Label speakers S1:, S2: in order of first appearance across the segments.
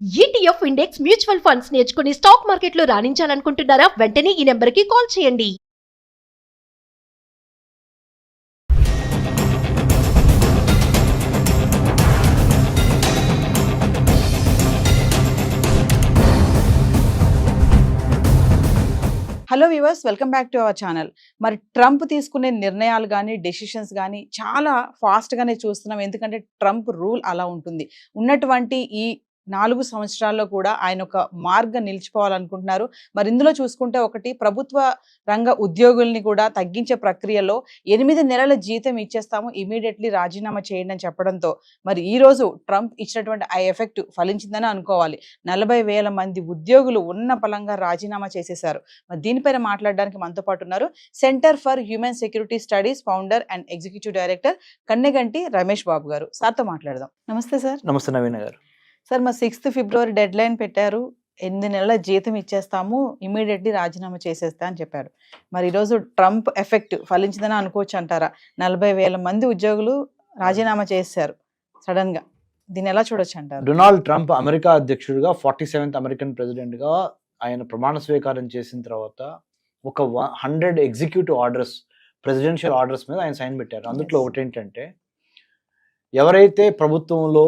S1: ETF index mutual funds నేర్చుకుని stock మార్కెట్లో రాణించాలనుకుంటున్నారా? వెంటనే ఈ నెంబర్కి కాల్ చేయండి.
S2: Hello viewers, welcome back to our channel. మరి ట్రంప్ తీసుకునే నిర్ణయాలు కానీ డెసిషన్స్ కానీ చాలా ఫాస్ట్గానే చూస్తున్నాం. ఎందుకంటే ట్రంప్ రూల్ అలా ఉంటుంది. ఉన్నటువంటి ఈ 4 సంవత్సరాల్లో కూడా ఆయన ఒక మార్గం నిలిచిపోవాలనుకుంటున్నారు. మరి ఇందులో చూసుకుంటే ఒకటి, ప్రభుత్వ రంగ ఉద్యోగుల్ని కూడా తగ్గించే ప్రక్రియలో 8 నెలల జీతం ఇచ్చేస్తాము, ఇమీడియట్లీ రాజీనామా చేయండి అని చెప్పడంతో మరి ఈ రోజు ట్రంప్ ఇచ్చినటువంటి ఆ ఎఫెక్ట్ ఫలించిందని అనుకోవాలి. 40,000 మంది ఉద్యోగులు ఉన్న పలంగా రాజీనామా చేసేశారు. మరి దీనిపైన మాట్లాడడానికి మనతో పాటు ఉన్నారు centre for human security studies founder and executive director Kanneganti Ramesh Babu గారు. సార్తో మాట్లాడదాం. నమస్తే సార్.
S3: నమస్తే నవీన గారు.
S2: సార్, మా 6th ఫిబ్రవరి డెడ్ లైన్ పెట్టారు. 8 నెలల జీతం ఇచ్చేస్తాము, ఇమీడియట్లీ రాజీనామా చేసేస్తా అని చెప్పారు. మరి ఈరోజు ట్రంప్ ఎఫెక్ట్ ఫలించిందని అనుకోవచ్చు అంటారా? 40,000 మంది ఉద్యోగులు రాజీనామా చేశారు సడన్ గా. దీన్ని ఎలా చూడొచ్చు అంటారు?
S3: డొనాల్డ్ ట్రంప్ అమెరికా అధ్యక్షుడిగా 47th అమెరికన్ ప్రెసిడెంట్ గా ఆయన ప్రమాణ స్వీకారం చేసిన తర్వాత ఒక 100 ఎగ్జిక్యూటివ్ ఆర్డర్స్, ప్రెసిడెన్షియల్ ఆర్డర్స్ మీద ఆయన సైన్ పెట్టారు. అందులో ఒకటి ఏంటంటే, ఎవరైతే ప్రభుత్వంలో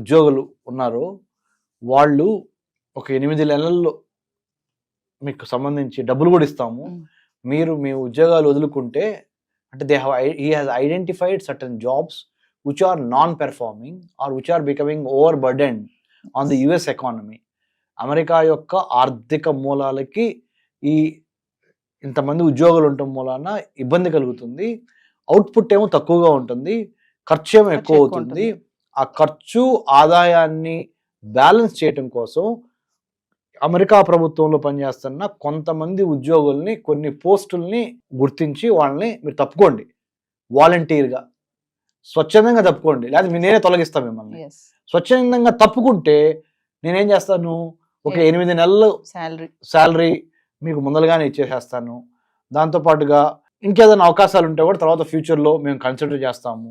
S3: ఉద్యోగులు ఉన్నారో వాళ్ళు ఒక 8 నెలల్లో మీకు సంబంధించి డబ్బులు కూడా ఇస్తాము, మీరు మీ ఉద్యోగాలు వదులుకుంటే, అంటే he has identified certain jobs which are non-performing or which are becoming overburdened on the US economy. America యొక్క ఆర్థిక మూలాలకి ఈ ఇంతమంది ఉద్యోగులు ఉండటం మూలాన ఇబ్బంది కలుగుతుంది. అవుట్పుట్ ఏమో తక్కువగా ఉంటుంది, ఖర్చు ఏమో ఎక్కువ అవుతుంది. ఆ ఖర్చు ఆదాయాన్ని బ్యాలెన్స్ చేయటం కోసం అమెరికా ప్రభుత్వంలో పనిచేస్తున్న కొంతమంది ఉద్యోగుల్ని, కొన్ని పోస్టుల్ని గుర్తించి వాళ్ళని మీరు తప్పుకోండి, వాలంటీర్గా స్వచ్ఛందంగా తప్పుకోండి, లేదా నేనే తొలగిస్తాను మిమ్మల్ని. స్వచ్ఛందంగా తప్పుకుంటే నేనేం చేస్తాను, ఒక 8 నెలలు శాలరీ మీకు ముందలుగానే ఇచ్చేసేస్తాను. దాంతోపాటుగా ఇంకేదైనా అవకాశాలు ఉంటే కూడా తర్వాత ఫ్యూచర్లో మేము కన్సిడర్ చేస్తాము.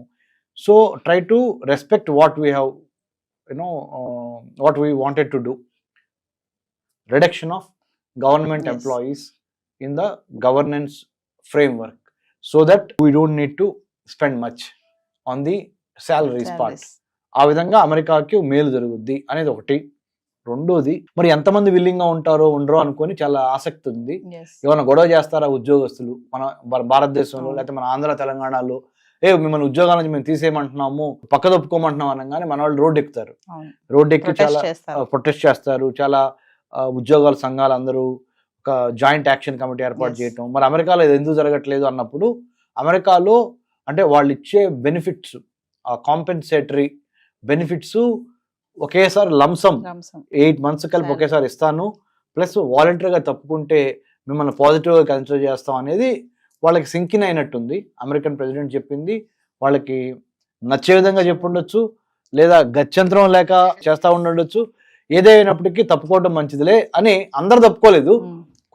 S3: So try to respect what we have, what we wanted to do. Reduction of government employees in the governance framework, so that we don't need to spend much on the salaries part. ఆ విధంగా అమెరికాకి మేలు జరుగుద్ది అనేది ఒకటి. రెండోది, మరి ఎంతమంది విల్లింగ్ గా ఉంటారో ఉండరో అనుకొని చాలా ఆసక్తి ఉంది. ఏమైనా గొడవ చేస్తారా ఉద్యోగస్తులు మన భారతదేశంలో, లేకపోతే మన ఆంధ్ర తెలంగాణలో, మిమ్మల్ని ఉద్యోగాల నుంచి మేము తీసేయమంటున్నాము, పక్క తప్పుకోమంటున్నాం అనగానే మన వాళ్ళు రోడ్డు ఎక్కుతారు. రోడ్డు ఎక్కి చాలా ప్రొటెస్ట్ చేస్తారు. చాలా ఉద్యోగాల సంఘాలు అందరూ ఒక జాయింట్ యాక్షన్ కమిటీ ఏర్పాటు చేయటం. మరి అమెరికాలో ఇది ఎందుకు జరగట్లేదు అన్నప్పుడు, అమెరికాలో అంటే వాళ్ళు ఇచ్చే బెనిఫిట్స్, కాంపెన్సేటరీ బెనిఫిట్స్ ఒకేసారి లంసమ్ 8 months కలిపి ఒకేసారి ఇస్తాను, ప్లస్ వాలంటరీగా తప్పుకుంటే మిమ్మల్ని పాజిటివ్గా కన్సిడర్ చేస్తాం అనేది వాళ్ళకి సింకిన్ అయినట్టుంది. అమెరికన్ ప్రెసిడెంట్ చెప్పింది వాళ్ళకి నచ్చే విధంగా చెప్పుండొచ్చు, లేదా గత్యంతరం లేక చేస్తూ ఉండొచ్చు. ఏదైనప్పటికీ తప్పుకోవడం మంచిదిలే అని అందరు తప్పుకోలేదు,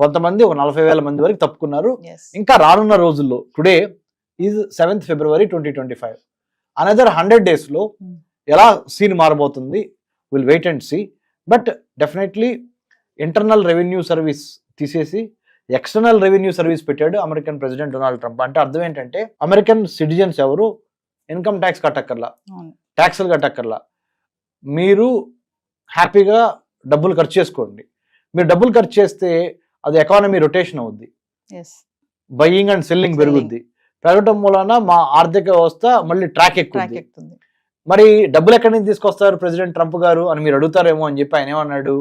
S3: కొంతమంది ఒక 40,000 మంది వరకు తప్పుకున్నారు. ఇంకా రానున్న రోజుల్లో, today is 7th February 2025, another 100 days లో ఎలా సీన్ మారబోతుంది, will wait and see. But definitely internal revenue service తీసేసి ఎక్స్టర్నల్ రెవెన్యూ సర్వీస్ పెట్టాడు అమెరికన్ ప్రెసిడెంట్ డొనాల్డ్ ట్రంప్. అంటే అర్థం ఏంటంటే, అమెరికన్ సిటిజన్స్ ఎవరు ఇన్కమ్ ట్యాక్స్ కట్టక్కర్లా, ట్యాక్స్లు కట్టక్కర్లా, మీరు హ్యాపీగా డబ్బులు ఖర్చు చేసుకోండి. మీరు డబ్బులు ఖర్చు చేస్తే అది ఎకానమీ రొటేషన్ అవుద్ది, బయ్యింగ్ అండ్ సెల్లింగ్ పెరుగుద్ది. పెరగటం మూలన మా ఆర్థిక వ్యవస్థ మళ్ళీ ట్రాక్ ఎక్కుతుంది. మరి డబ్బులు ఎక్కడి నుంచి తీసుకొస్తారు ప్రెసిడెంట్ ట్రంప్ గారు అని మీరు అడుగుతారేమో అని చెప్పి ఆయన ఏమన్నాడు,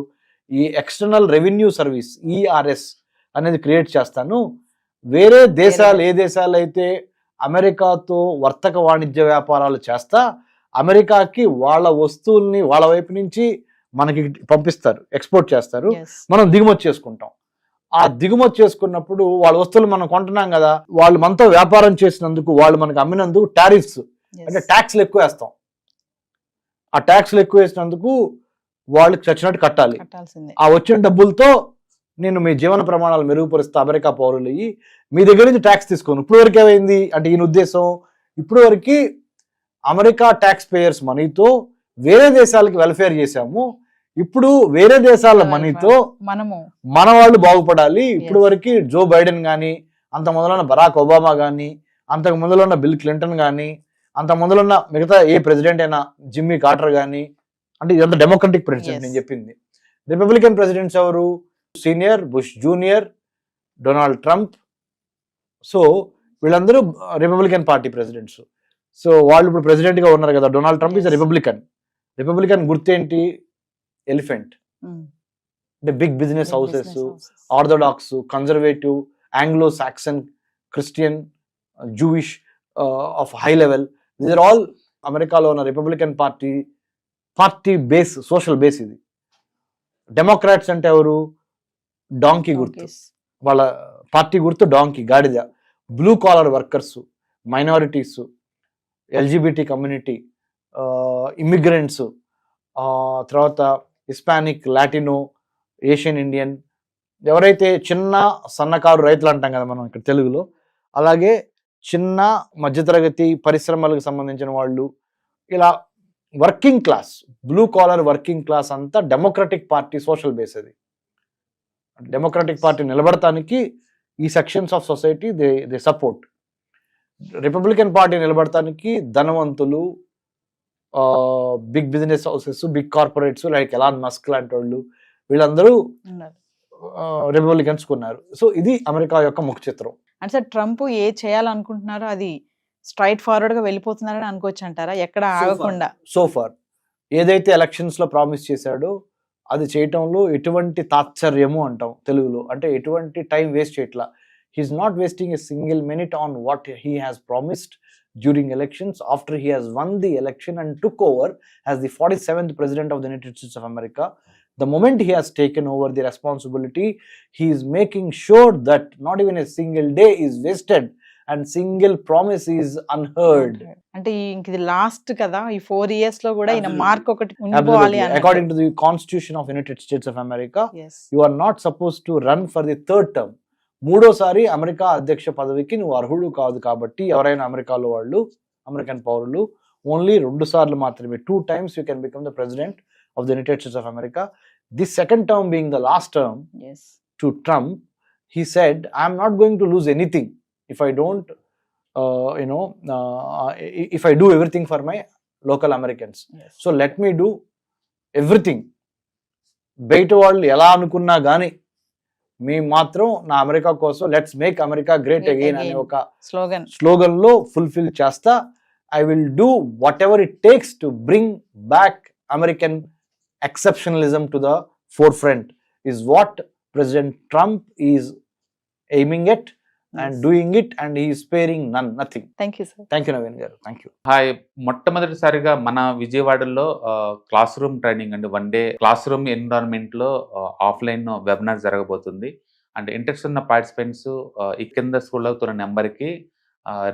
S3: ఈ ఎక్స్టర్నల్ రెవెన్యూ సర్వీస్ ERS అనేది క్రియేట్ చేస్తాను. వేరే దేశాలు, ఏ దేశాలు అయితే అమెరికాతో వర్తక వాణిజ్య వ్యాపారాలు చేస్తా, అమెరికాకి వాళ్ళ వస్తువుల్ని వాళ్ళ వైపు నుంచి మనకి పంపిస్తారు, ఎక్స్పోర్ట్ చేస్తారు, మనం దిగుమతి చేసుకుంటాం. ఆ దిగుమతి చేసుకున్నప్పుడు వాళ్ళ వస్తువులు మనం కొంటున్నాం కదా, వాళ్ళు మనతో వ్యాపారం చేసినందుకు, వాళ్ళు మనకు అమ్మినందుకు టారిఫ్స్ అంటే ట్యాక్స్లు ఎక్కువ వేస్తాం. ఆ ట్యాక్స్లు ఎక్కువ వేసినందుకు వాళ్ళకి చచ్చినట్టు కట్టాలి. ఆ వచ్చిన డబ్బులతో నేను మీ జీవన ప్రమాణాలు మెరుగుపరుస్తా, అమెరికా పౌరులు అయ్యి మీ దగ్గర నుంచి ట్యాక్స్ తీసుకోను. ఇప్పుడు వరకు ఏమైంది అంటే, ఈయన ఉద్దేశం ఇప్పుడు వరకు అమెరికా ట్యాక్స్ పేయర్స్ మనీతో వేరే దేశాలకి వెల్ఫేర్ చేశాము, ఇప్పుడు వేరే దేశాల మనీతో మన వాళ్ళు బాగుపడాలి. ఇప్పుడు వరకు జో బైడెన్ కానీ, అంత మొదలున్న బరాక్ ఒబామా కానీ, అంతకు ముందులో బిల్ క్లింటన్ కానీ, అంత ముందులో మిగతా ఏ ప్రెసిడెంట్ అయినా జిమ్మీ కార్టర్ కానీ, అంటే ఇదంతా డెమోక్రటిక్ ప్రెసిడెంట్ నేను చెప్పింది. రిపబ్లికన్ ప్రెసిడెంట్స్ ఎవరు? Senior, Bush junior, Donald Trump. So వీళ్ళందరూ రిపబ్లికన్ పార్టీ ప్రెసిడెంట్స్. సో వాళ్ళు ఇప్పుడు ప్రెసిడెంట్ గా ఉన్నారు కదా. Donald Trump is Republican. Republican గుర్తేంటి? ఎలిఫెంట్. అంటే big business houses, orthodox, conservative, Anglo Saxon, Christian, Jewish of high level. These are all అమెరికాలో ఉన్న Republican party base, social base ఇది. డెమోక్రాట్స్ అంటే ఎవరు? డాంకీ గుర్తు, వాళ్ళ పార్టీ గుర్తు డాంకీ, గాడిద. Blue collar workers, minorities, LGBT community, immigrants, తర్వాత హిస్పానిక్, లాటినో, ఏషియన్ ఇండియన్, ఎవరైతే చిన్న సన్నకారు రైతులు అంటాం కదా మనం ఇక్కడ తెలుగులో, అలాగే చిన్న మధ్యతరగతి పరిశ్రమలకు సంబంధించిన వాళ్ళు, ఇలా working class, blue collar working class అంతా డెమోక్రటిక్ పార్టీ సోషల్ బేస్. అది డెమోక్రటిక్ పార్టీ నిలబడటానికి ఈ sections of society they support. Republican Party నిలబడటానికి ధనవంతులు, big business houses, big corporates like Elon Musk లాంటి వాళ్ళు, వీళ్ళందరూ రిపబ్లికన్స్ కొన్నారు. సో ఇది అమెరికా యొక్క ముఖ చిత్రం.
S2: అంటే సార్ ట్రంప్ ఏ చేయాలనుకుంటున్నారో అది స్ట్రైట్ ఫార్వర్డ్ గా వెళ్ళిపోతున్నారని అనుకోవచ్చు అంటారా? ఎక్కడ ఆగకుండా
S3: సోఫార్ ఏదైతే ఎలక్షన్స్ లో ప్రామిస్ చేశాడో అది చేయటంలో ఎటువంటి తాత్సర్యము అంటాం తెలుగులో, అంటే ఎటువంటి టైం వేస్ట్ చేయట్లా. He's not wasting a single minute on what he has promised during elections after he has won the election and took over as the 47th president of the United States of America. The moment he has taken over the responsibility, he is making sure that not even a single day is wasted and single promise is unheard.
S2: అంటే ఇది last కదా, ఈ 4 years లో కూడా ఈయన mark ఒకటి ఉండిపోవాలి అని.
S3: According to the Constitution of United States of America, you are not supposed to run for the third term. మూడోసారి అమెరికా అధ్యక్ష పదవికి నువ్వు అర్హుడు కాదు. కాబట్టి ఎవరైనా అమెరికాలో వాళ్ళు, అమెరికన్ పౌరులు, ఓన్లీ 2 సార్లు మాత్రమే, 2 times you can become the president of the United States of America. This second term being the last term to Trump, he said, I am not going to lose anything if I don't, if I do everything for my local Americans. So let me do everything. బయట వాళ్ళు ఎలా అనుకున్నా కానీ మేము మాత్రం నా America కోసం let's make America great again అనే ఒక స్లోగన్ లో ఫుల్ఫిల్ చేస్తా. I will do what ever it takes to bring back American ఎక్సెప్షనలిజం to the four front is what President Trump is aiming at and doing it, and he is sparing nothing.
S2: Thank you, sir.
S3: Thank you, Naveen garu. Thank you.
S4: Hi, మొట్టమొదటిసారిగా మన విజయవాడలో class room training అండి, 1 day class room environment లో offline webinar జరగబోతుంది. And interest ఉన్న participants ఈ కింద scroll అవుతున్న నెంబర్కి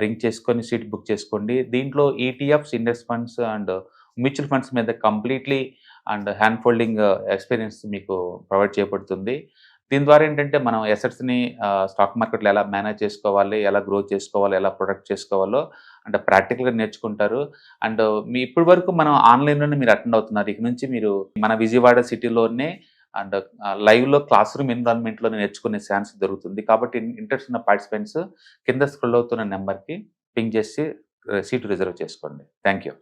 S4: రింగ్ చేసుకొని సీట్ బుక్ చేసుకోండి. దీంట్లో ETFs, index funds and mutual funds మీద completely and hand holding experience మీకు ప్రొవైడ్ చేయబడుతుంది. దీని ద్వారా ఏంటంటే మనం ఎసెట్స్ని స్టాక్ మార్కెట్లో ఎలా మేనేజ్ చేసుకోవాలి, ఎలా గ్రో చేసుకోవాలి, ఎలా ప్రొడక్ట్ చేసుకోవాలో అంటే ప్రాక్టికల్గా నేర్చుకుంటారు. అండ్ మీ ఇప్పటి వరకు మనం ఆన్లైన్లోనే మీరు అటెండ్ అవుతున్నారు. ఇక నుంచి మీరు మన విజయవాడ సిటీలోనే అండ్ లైవ్లో క్లాస్ రూమ్ ఎన్విరాన్మెంట్లోనే నేర్చుకునే ఛాన్స్ దొరుకుతుంది. కాబట్టి ఇంట్రెస్ట్ ఉన్న పార్టిసిపెంట్స్ కింద స్క్రోల్ అవుతున్న నెంబర్కి పింగ్ చేసి సీటు రిజర్వ్ చేసుకోండి. Thank you.